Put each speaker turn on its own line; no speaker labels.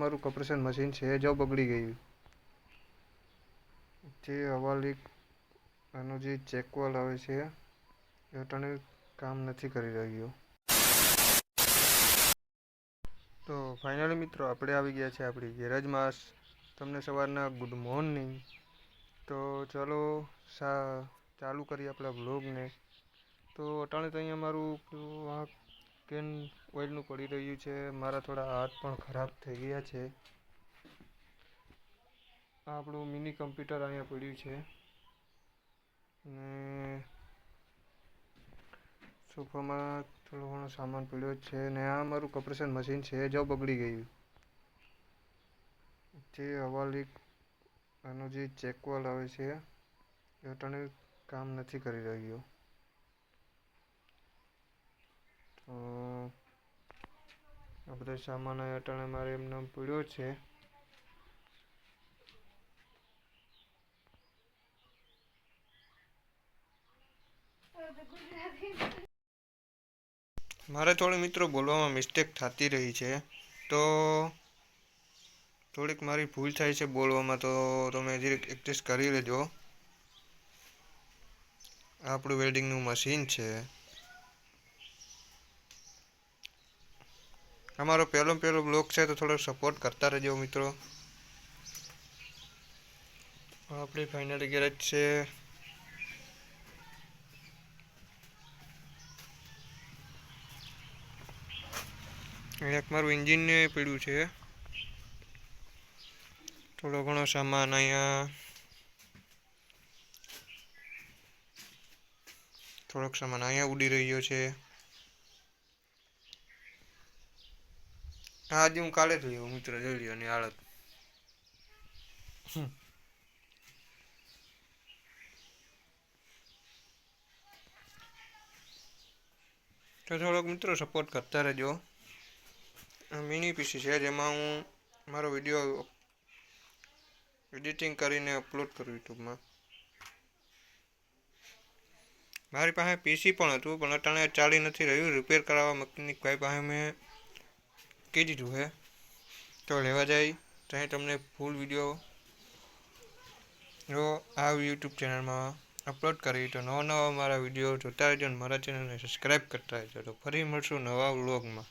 મારું compression machine છે જો બગડી ગયું, જે હવા લીક આનો જે ચેકવાલ આવે છે એ અટાણે કામ નથી કરી રહ્યું. તો ફાઇનલી મિત્રો આપણે આવી ગયા છે આપણી ગેરેજમાં. તમને સવારના ગુડ મોર્નિંગ. તો ચાલો ચાલુ કરીએ આપણા બ્લોગને. તો અટાણે તો અહીંયા મારું આ કેન ઓઇલનું પડી રહ્યું છે. મારા થોડા હાથ પણ ખરાબ થઈ ગયા છે. આ આપણું મિની કમ્પ્યુટર અહીંયા પડ્યું છે ને સોફામાં થોડો ઘણો સામાન પડ્યો છે ને આ મારું કમ્પ્રેશન મશીન છે જો બગડી ગયું, જે હવા લીક આનો જે ચેકવાલ આવે છે એ અટાણે કામ નથી કરી રહ્યું. તો આ બધો સામાન અટાણે મારે એમને પડ્યો છે. મારે થોડી મિત્રો બોલવામાં મિસ્ટેક થતી રહી છે, તો થોડીક મારી ભૂલ થાય છે બોલવામાં, તો તમે જરીક એડજસ્ટ કરી લેજો. આપણું વેલ્ડિંગનું મશીન છે. અમારો પહેલો બ્લોગ છે તો થોડો સપોર્ટ કરતા રહેજો મિત્રો. આપણી ફાઇનલી ગેરેજ છે. એક મારું એન્જિન પડ્યું છે. થોડો ઘણો સામાન અહીંયા, થોડોક સામાન અહીંયા ઉડી રહ્યો છે. આજે હું કાલે જ લઈ મિત્રો, જોઈ લ્યો ની હાલત. તો થોડોક મિત્રો સપોર્ટ કરતા રહેજો. મિની પીસી છે જેમાં હું મારો વિડીયો એડિટિંગ કરીને અપલોડ કરું યુટ્યુબમાં. મારી પાસે પીસી પણ હતું પણ અટાણે ચાલી નથી રહ્યું. રિપેર કરાવવા મકેનિક ભાઈ પાસે મેં કહી દીધું છે, તો લેવા જાય ત્યાં તમને ફૂલ વિડીયો જો આ યુટ્યુબ ચેનલમાં અપલોડ કરી. તો નવા મારા વિડીયો જોતા રહેજો અને મારા ચેનલને સબસ્ક્રાઈબ કરતા રહેજો. તો ફરી મળશું નવા વ્લોગમાં.